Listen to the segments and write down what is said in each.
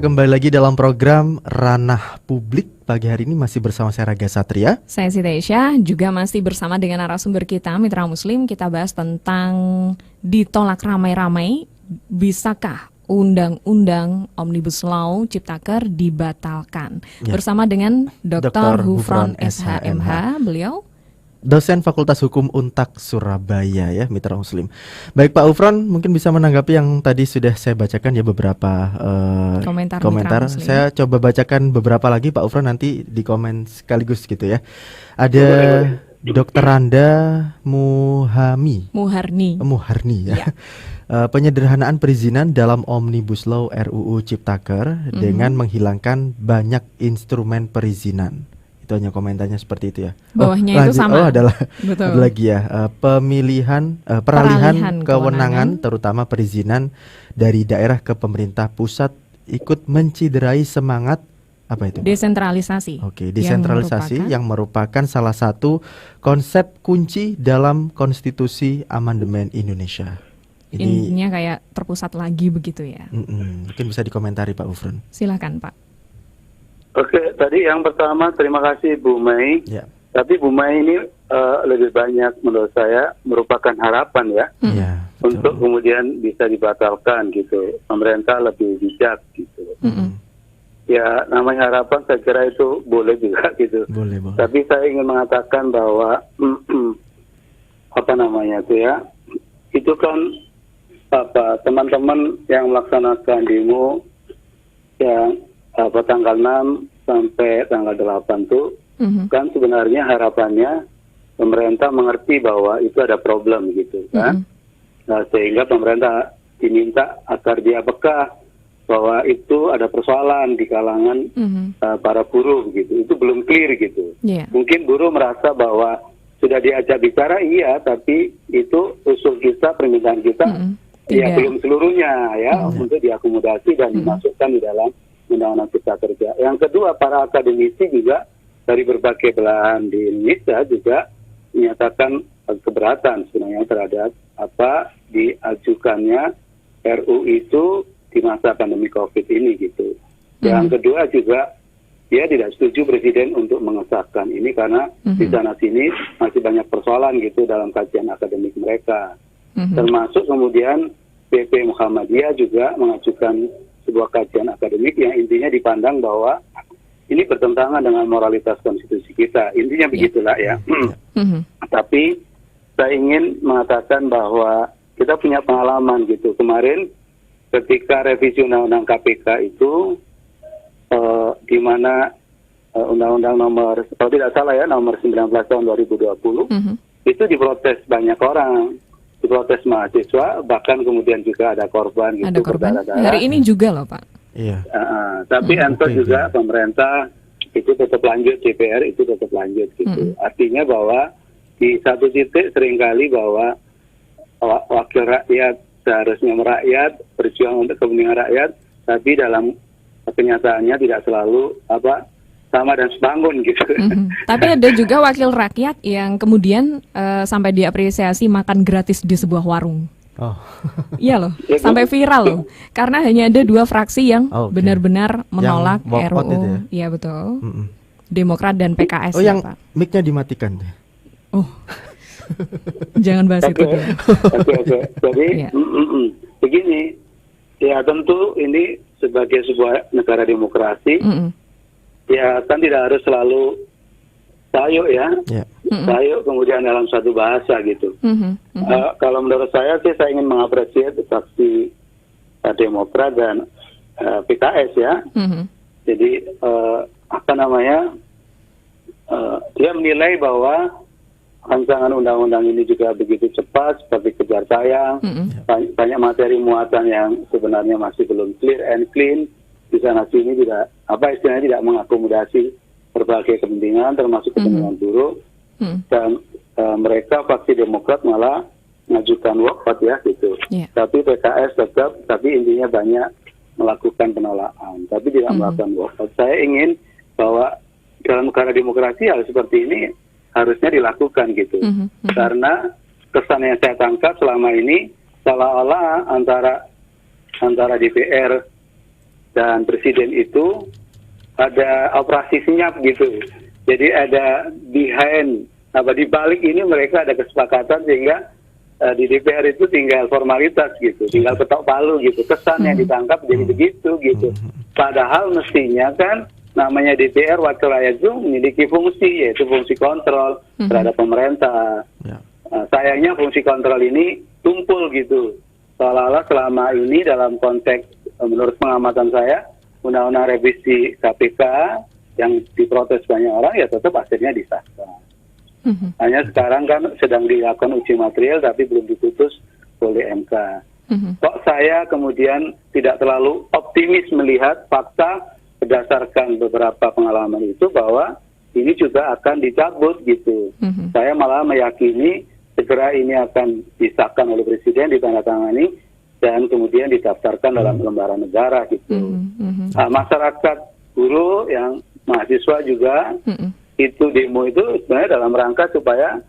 Kembali lagi dalam program Ranah Publik. Pagi hari ini masih bersama saya Raga Satria. Saya Siti Aisyah, juga masih bersama dengan narasumber kita, Mitra Muslim. Kita bahas tentang ditolak ramai-ramai, bisakah Undang-Undang Omnibus Law Ciptaker dibatalkan? Ya. Bersama dengan Dr. Hufron SHMH. SHMH, beliau Dosen Fakultas Hukum Untak Surabaya ya, Mitra Muslim. Baik Pak Hufron, mungkin bisa menanggapi yang tadi sudah saya bacakan ya beberapa komentar. komentar. Saya coba bacakan beberapa lagi Pak Hufron, nanti di komen sekaligus gitu ya. Ada Dr. Randa Muharni ya. Penyederhanaan perizinan dalam Omnibus Law RUU Ciptaker dengan menghilangkan banyak instrumen perizinan. Itu hanya komentarnya seperti itu ya. Bawahnya itu sama. Ada Betul. lagi ya, peralihan kewenangan terutama perizinan dari daerah ke pemerintah pusat ikut menciderai semangat apa itu? Desentralisasi. Oke, desentralisasi yang merupakan salah satu konsep kunci dalam Konstitusi Amandemen Indonesia. Intinya kayak terpusat lagi begitu ya. Mungkin bisa dikomentari Pak Hufron. Silakan Pak. Oke, tadi yang pertama terima kasih Bu Mei. Ya. Tapi Bu Mei ini lebih banyak menurut saya merupakan harapan ya, untuk kemudian bisa dibatalkan gitu. Pemerintah lebih bijak gitu. Ya namanya harapan saya kira itu boleh juga gitu. Boleh. Tapi saya ingin mengatakan bahwa itu kan teman-teman yang melaksanakan demo yang tanggal 6 sampai tanggal 8 tuh kan sebenarnya harapannya pemerintah mengerti bahwa itu ada problem gitu kan. Nah, sehingga pemerintah diminta agar dia peka bahwa itu ada persoalan di kalangan para buruh gitu. Itu belum clear gitu. Mungkin buruh merasa bahwa sudah diajak bicara iya, tapi itu usul kita, permintaan kita ya belum seluruhnya ya untuk diakomodasi dan dimasukkan di dalam Undang-Undang Cipta Kerja. Yang kedua, para akademisi juga dari berbagai belahan di Indonesia juga menyatakan keberatan sebenarnya terhadap diajukannya RU itu di masa pandemi COVID ini gitu. Yang kedua juga dia tidak setuju Presiden untuk mengesahkan ini karena di sana sini masih banyak persoalan gitu dalam kajian akademik mereka. Termasuk kemudian PP Muhammadiyah juga mengajukan sebuah kajian akademik yang intinya dipandang bahwa ini bertentangan dengan moralitas konstitusi kita. Intinya begitulah ya. Tapi saya ingin mengatakan bahwa kita punya pengalaman gitu. Kemarin ketika revisi Undang-Undang KPK itu di mana Undang-Undang nomor, kalau tidak salah ya, nomor 19 tahun 2020 itu diprotes banyak orang. Diprotes mahasiswa, bahkan kemudian juga ada korban gitu. Ada korban. Hari ini juga loh Pak. Iya. Tapi ento juga pemerintah itu tetap lanjut, DPR itu tetap lanjut gitu. Artinya bahwa di satu titik seringkali bahwa wakil rakyat seharusnya merakyat, berjuang untuk kepentingan rakyat, tapi dalam kenyataannya tidak selalu sama dan sebangun gitu. Tapi ada juga wakil rakyat yang kemudian sampai diapresiasi makan gratis di sebuah warung. Iya loh, sampai viral loh. Karena hanya ada 2 fraksi yang benar-benar menolak RUU. Iya betul. Demokrat dan PKS. Yang Pak. mic-nya dimatikan. Jangan bahas itu. Oke. Jadi begini, ya tentu ini sebagai sebuah negara demokrasi. Ya kan tidak harus selalu sayuk ya, sayuk kemudian dalam satu bahasa gitu. Kalau menurut saya sih saya ingin mengapresiasi fraksi Demokrat dan PKS ya. Jadi dia menilai bahwa rancangan undang-undang ini juga begitu cepat seperti kejar tayang, banyak materi muatan yang sebenarnya masih belum clear and clean. Di sana sini tidak mengakomodasi berbagai kepentingan termasuk kepentingan buruh dan mereka fraksi Demokrat malah mengajukan walkout ya gitu. Tapi PKS tapi intinya banyak melakukan penolakan tapi tidak melakukan walkout. Saya ingin bahwa dalam negara demokrasi hal seperti ini harusnya dilakukan gitu. Karena kesan yang saya tangkap selama ini seolah-olah antara DPR dan presiden itu ada operasi senyap gitu. Jadi ada di balik ini mereka ada kesepakatan sehingga di DPR itu tinggal formalitas gitu, tinggal ketok palu gitu, kesan yang ditangkap jadi begitu gitu. Padahal mestinya kan namanya DPR wakil rakyat itu memiliki fungsi, yaitu fungsi kontrol terhadap pemerintah. Sayangnya fungsi kontrol ini tumpul gitu, seolah-olah selama ini dalam konteks menurut pengamatan saya undang-undang revisi KPK yang diprotes banyak orang ya tetap akhirnya disahkan. Hanya sekarang kan sedang dilakukan uji material tapi belum diputus oleh MK. Kok saya kemudian tidak terlalu optimis melihat fakta berdasarkan beberapa pengalaman itu bahwa ini juga akan dicabut gitu. Saya malah meyakini segera ini akan disahkan oleh Presiden, ditandatangani dan kemudian didaftarkan dalam lembaran negara gitu. Masyarakat buruh yang mahasiswa juga itu demo itu sebenarnya dalam rangka supaya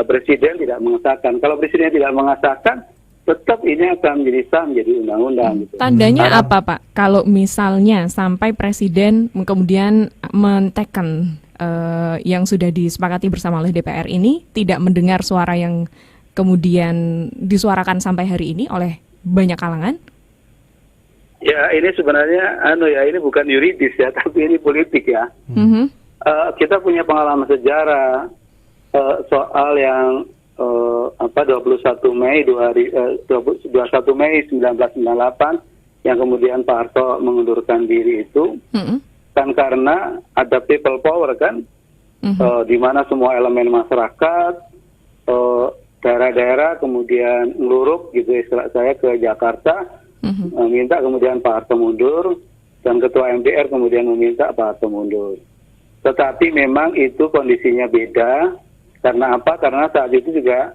Presiden tidak mengesahkan. Kalau Presiden tidak mengesahkan, tetap ini akan menjadi sah menjadi undang-undang. Gitu. Tandanya apa Pak? Kalau misalnya sampai Presiden kemudian mentekan yang sudah disepakati bersama oleh DPR ini tidak mendengar suara yang kemudian disuarakan sampai hari ini oleh banyak kalangan? Ya ini sebenarnya ini bukan yuridis ya, tapi ini politik ya. Kita punya pengalaman sejarah soal yang 21 Mei 1998 yang kemudian Pak Harto mengundurkan diri itu kan karena ada people power kan, di mana semua elemen masyarakat daerah-daerah kemudian ngeluruk gitu istilah saya ke Jakarta, minta kemudian Pak Harto mundur dan Ketua MPR kemudian meminta Pak Harto mundur. Tetapi memang itu kondisinya beda. Karena apa? Karena saat itu juga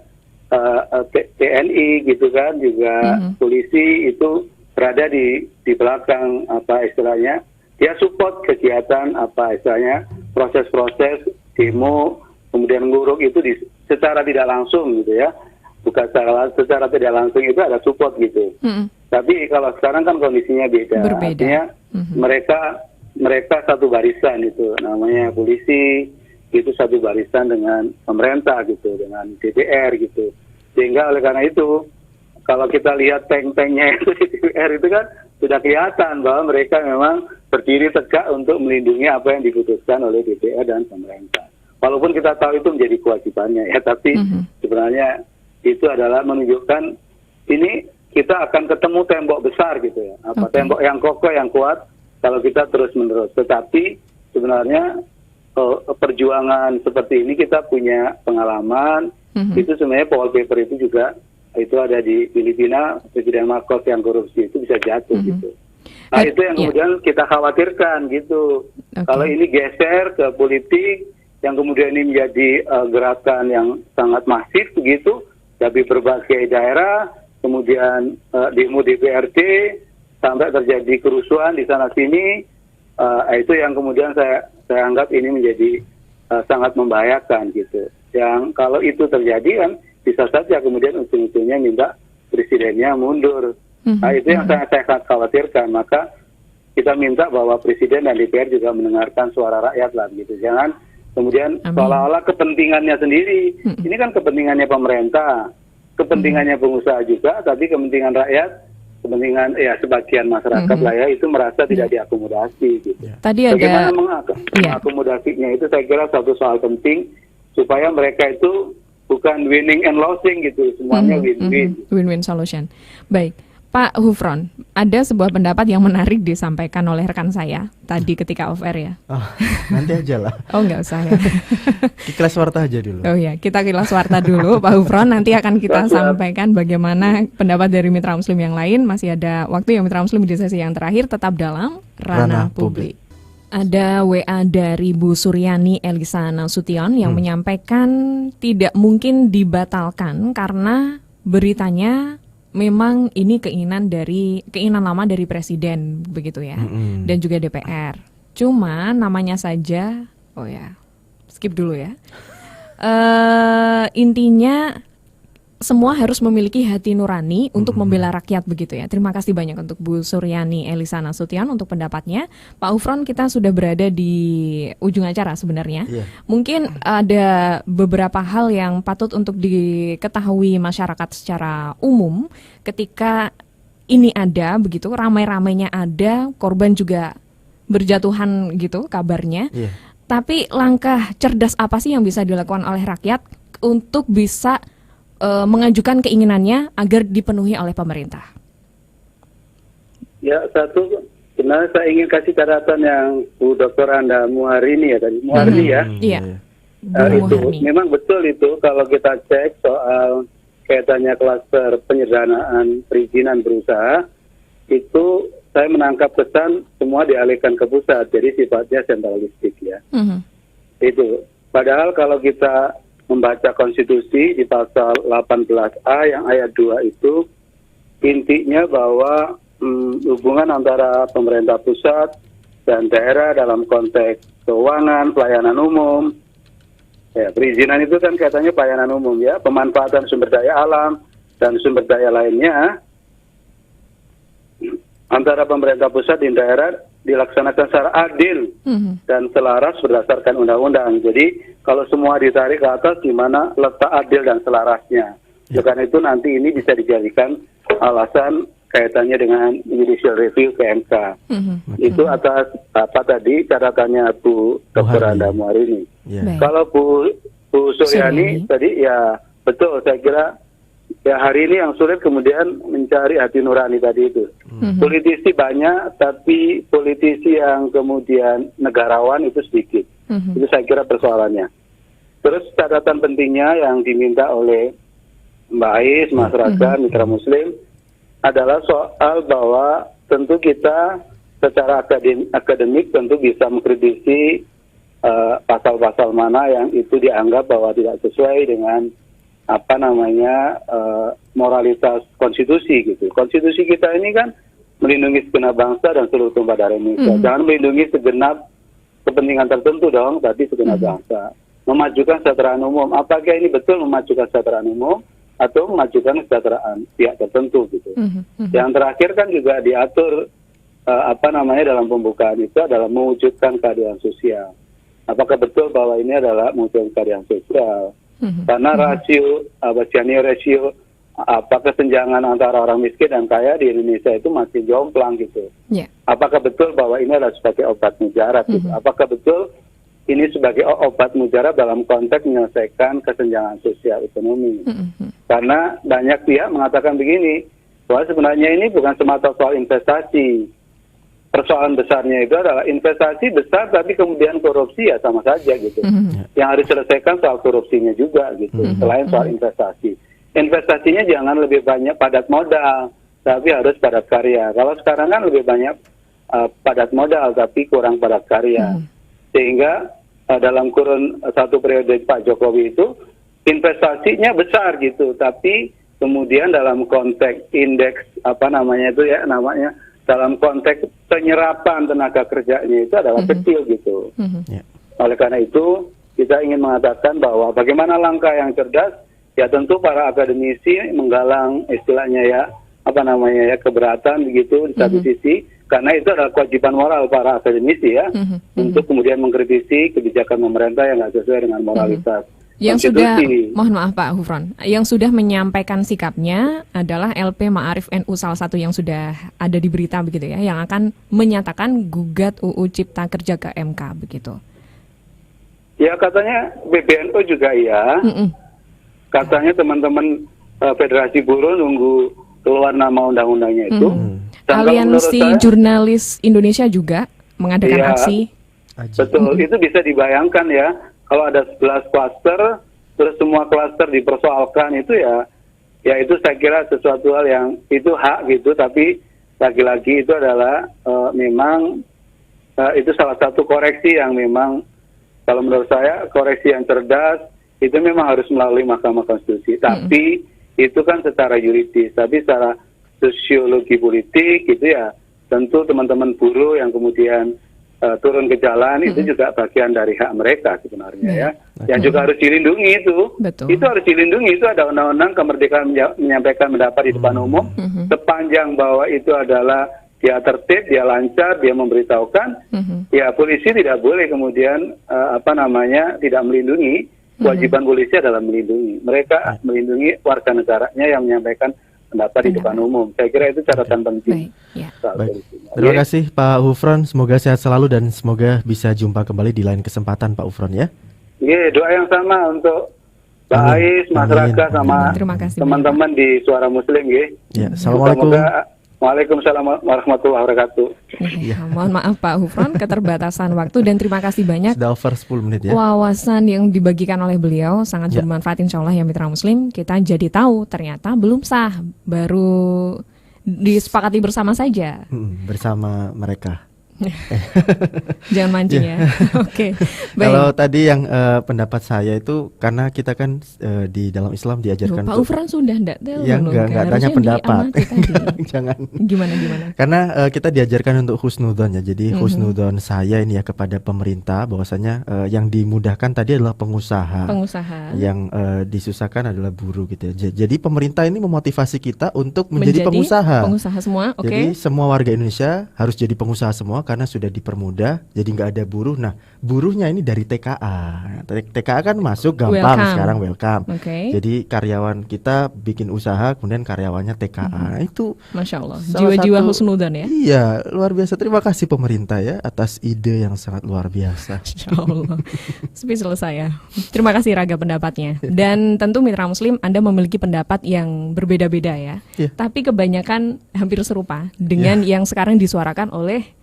TNI gitu kan, juga polisi itu berada di belakang istilahnya. Dia support kegiatan istilahnya proses-proses demo kemudian nguruk itu secara tidak langsung gitu ya. Bukan secara tidak langsung itu ada support gitu. Tapi kalau sekarang kan kondisinya beda. Artinya mereka satu barisan itu, namanya polisi itu satu barisan dengan pemerintah gitu, dengan DPR gitu. Sehingga oleh karena itu kalau kita lihat tank-tanknya itu di DPR itu kan sudah kelihatan bahwa mereka memang berdiri tegak untuk melindungi apa yang diputuskan oleh DPR dan pemerintah. Walaupun kita tahu itu menjadi kewajibannya ya, tapi sebenarnya itu adalah menunjukkan ini kita akan ketemu tembok besar gitu ya, tembok yang kokoh yang kuat kalau kita terus-menerus. Tetapi sebenarnya perjuangan seperti ini kita punya pengalaman. Itu sebenarnya wallpaper itu juga itu ada di Filipina, Presiden Marcos yang korupsi itu bisa jatuh gitu. Nah itu yang kemudian kita khawatirkan gitu. Kalau ini geser ke politik yang kemudian ini menjadi gerakan yang sangat masif begitu, dari berbagai daerah, kemudian demo DPRD, sampai terjadi kerusuhan di sana sini, itu yang kemudian saya anggap ini menjadi sangat membahayakan gitu. Yang kalau itu terjadi kan bisa saja kemudian ujung-ujungnya minta presidennya mundur. Nah itu yang saya khawatirkan. Maka kita minta bahwa presiden dan DPR juga mendengarkan suara rakyat lah gitu. Jangan kemudian seolah-olah kepentingannya sendiri. Ini kan kepentingannya pemerintah, kepentingannya pengusaha juga, tapi kepentingan rakyat, kepentingan sebagian masyarakat lah ya itu merasa tidak diakomodasi gitu. Tadi ada bagaimana mengakomodasinya itu saya kira satu soal penting supaya mereka itu bukan winning and losing gitu, semuanya win-win. Win-win solution. Baik, Pak Hufron, ada sebuah pendapat yang menarik disampaikan oleh rekan saya tadi ketika off air ya. Oh, nanti aja lah. Oh, nggak usah ya. Kilas warta aja dulu. Oh ya, kita kilas warta dulu, Pak Hufron. Nanti akan kita sampaikan bagaimana pendapat dari mitra muslim yang lain. Masih ada waktu yang mitra muslim di sesi yang terakhir. Tetap dalam Ranah Publik. Ada WA dari Bu Suryani Elisa Nasution yang menyampaikan tidak mungkin dibatalkan karena beritanya memang ini keinginan lama dari presiden begitu ya, dan juga DPR. Cuma namanya saja, skip dulu ya. Intinya semua harus memiliki hati nurani untuk membela rakyat begitu ya. Terima kasih banyak untuk Bu Suryani Elisa Nasution untuk pendapatnya. Pak Ufron, kita sudah berada di ujung acara sebenarnya. Mungkin ada beberapa hal yang patut untuk diketahui masyarakat secara umum ketika ini ada begitu, ramai-ramainya ada, korban juga berjatuhan gitu kabarnya. Tapi langkah cerdas apa sih yang bisa dilakukan oleh rakyat untuk bisa mengajukan keinginannya agar dipenuhi oleh pemerintah? Ya, satu, sebenarnya saya ingin kasih catatan yang Bu Dr. Anda Muharini ya tadi, Muharni ya. Iya. Itu memang betul itu kalau kita cek soal kaitannya klaster penyederhanaan perizinan berusaha, itu saya menangkap kesan semua dialihkan ke pusat, jadi sifatnya sentralistik ya. Itu. Padahal kalau kita membaca konstitusi di pasal 18A yang ayat 2 itu intinya bahwa hubungan antara pemerintah pusat dan daerah dalam konteks keuangan, pelayanan umum, ya, perizinan itu kan katanya pelayanan umum ya, pemanfaatan sumber daya alam dan sumber daya lainnya antara pemerintah pusat dan daerah dilaksanakan secara adil dan selaras berdasarkan undang-undang. Jadi kalau semua ditarik ke atas, di mana letak adil dan selarasnya. Karena itu nanti ini bisa dijadikan alasan kaitannya dengan judicial review ke MK. Itu atas apa tadi catatannya Bu Dr. Anda Muharini. Kalau Bu Suryani tadi ya betul, saya kira ya hari ini yang sulit kemudian mencari hati nurani tadi itu. Politisi banyak, tapi politisi yang kemudian negarawan itu sedikit. Itu saya kira persoalannya. Terus catatan pentingnya yang diminta oleh Mbak Ais, masyarakat, mitra muslim, adalah soal bahwa tentu kita secara akademik tentu bisa mengkritisi pasal-pasal mana yang itu dianggap bahwa tidak sesuai dengan moralitas konstitusi gitu. Konstitusi kita ini kan melindungi segenap bangsa dan seluruh tumpah darah Indonesia. Jangan melindungi segenap kepentingan tertentu dong, tapi segenap bangsa. Memajukan kesejahteraan umum. Apakah ini betul memajukan kesejahteraan umum atau memajukan kesejahteraan pihak tertentu gitu. Yang terakhir kan juga diatur dalam pembukaan itu adalah mewujudkan keadilan sosial. Apakah betul bahwa ini adalah mewujudkan keadilan sosial? Karena rasio kesenjangan antara orang miskin dan kaya di Indonesia itu masih jomplang gitu. Apakah betul bahwa ini adalah sebagai obat mujarab gitu? Apakah betul ini sebagai obat mujarab dalam konteks menyelesaikan kesenjangan sosial ekonomi? Karena banyak pihak mengatakan begini, bahwa sebenarnya ini bukan semata soal investasi. Persoalan besarnya itu adalah investasi besar tapi kemudian korupsi ya sama saja gitu. Yang harus diselesaikan soal korupsinya juga gitu, selain soal investasi. Investasinya jangan lebih banyak padat modal, tapi harus padat karya. Kalau sekarang kan lebih banyak padat modal tapi kurang padat karya. Sehingga dalam kurun satu periode Pak Jokowi itu investasinya besar gitu, tapi kemudian dalam konteks indeks dalam konteks penyerapan tenaga kerjanya itu adalah kecil gitu. Oleh karena itu kita ingin mengatakan bahwa bagaimana langkah yang cerdas, ya tentu para akademisi menggalang istilahnya keberatan begitu di satu sisi, karena itu adalah kewajiban moral para akademisi ya, untuk kemudian mengkritisi kebijakan pemerintah yang tidak sesuai dengan moralitas. Yang sudah, mohon maaf Pak Hufron, yang sudah menyampaikan sikapnya adalah LP Ma'arif NU salah satu yang sudah ada di berita begitu ya, yang akan menyatakan gugat UU Cipta Kerja ke MK begitu. Ya katanya PBNU juga ya, katanya teman-teman Federasi Buruh nunggu keluar nama undang-undangnya itu. Aliansi Jurnalis Indonesia juga mengadakan aksi. Betul, itu bisa dibayangkan ya. Kalau ada 11 klaster, terus semua klaster dipersoalkan itu ya itu saya kira sesuatu hal yang itu hak gitu, tapi lagi-lagi itu adalah memang itu salah satu koreksi yang memang kalau menurut saya koreksi yang cerdas itu memang harus melalui Mahkamah Konstitusi. Tapi itu kan secara yuridis, tapi secara sosiologi politik gitu ya tentu teman-teman buruh yang kemudian turun ke jalan itu juga bagian dari hak mereka sebenarnya ya. Yang juga harus dilindungi itu. Betul. Itu harus dilindungi, itu ada undang-undang kemerdekaan menyampaikan pendapat di depan umum. Sepanjang bahwa itu adalah dia tertib, dia lancar, dia memberitahukan, ya polisi tidak boleh kemudian tidak melindungi. Kewajiban polisi adalah melindungi. Mereka melindungi warga negaranya yang menyampaikan pendapat di depan umum. Saya kira itu catatan penting. Baik. Terima kasih Pak Hufron, semoga sehat selalu dan semoga bisa jumpa kembali di lain kesempatan Pak Hufron ya. Iya, doa yang sama untuk Pak Ais, Mas Raga sama teman-teman di Suara Muslim ya. Assalamualaikum. Waalaikumsalam warahmatullahi wabarakatuh. Mohon maaf Pak Hufron, keterbatasan waktu dan terima kasih banyak. Sudah over 10 menit ya. Wawasan yang dibagikan oleh beliau sangat bermanfaat insya Allah ya Mitra Muslim. Kita jadi tahu ternyata belum sah, baru disepakati bersama saja. Bersama mereka. Jangan mancing ya. Oke. Kalau tadi yang pendapat saya itu karena kita kan di dalam Islam diajarkan Pak Ufran sudah enggak tanya pendapat. Jangan. Gimana? Karena kita diajarkan untuk husnudzon ya. Jadi husnudzon saya ini ya kepada pemerintah bahwasanya yang dimudahkan tadi adalah pengusaha. Yang disusahkan adalah buruh gitu ya. Jadi pemerintah ini memotivasi kita untuk menjadi pengusaha. Pengusaha semua, oke. Jadi semua warga Indonesia harus jadi pengusaha semua karena sudah dipermudah, jadi nggak ada buruh. Nah, buruhnya ini dari TKA. TKA kan masuk gampang sekarang, welcome. Jadi karyawan kita bikin usaha, kemudian karyawannya TKA. Itu Masya Allah, jiwa-jiwa husnudzon ya. Iya, luar biasa. Terima kasih pemerintah ya atas ide yang sangat luar biasa. Masya Allah. Speechless saya. Terima kasih Raga pendapatnya. Dan tentu Mitra Muslim, Anda memiliki pendapat yang berbeda-beda ya. Tapi kebanyakan hampir serupa dengan yang sekarang disuarakan oleh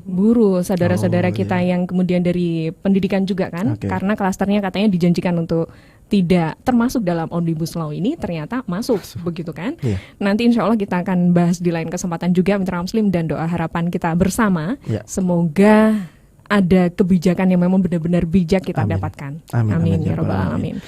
buruh, saudara-saudara kita yang kemudian dari pendidikan juga kan, karena klasternya katanya dijanjikan untuk tidak termasuk dalam Omnibus Law ini, ternyata masuk. Begitu kan? Nanti insya Allah kita akan bahas di lain kesempatan juga Mitra Muslim, dan doa harapan kita bersama semoga ada kebijakan yang memang benar-benar bijak kita dapatkan. Amin ya Rabbal Alamin.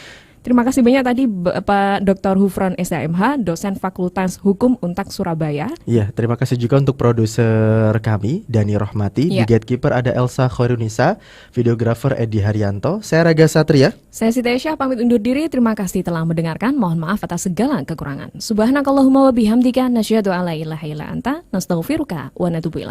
Terima kasih banyak tadi Pak Dr. Hufron SHMH, dosen Fakultas Hukum Untak Surabaya. Iya, terima kasih juga untuk produser kami Dani Rohmati, di gatekeeper ada Elsa Khairunisa, videografer Edi Haryanto, saya Raga Satria. Saya Siti Aisyah pamit undur diri. Terima kasih telah mendengarkan. Mohon maaf atas segala kekurangan. Subhanakallahumma wa bihamdika nasyhadu alla ilaha illa anta nastaghfiruka wa natubu ilaik.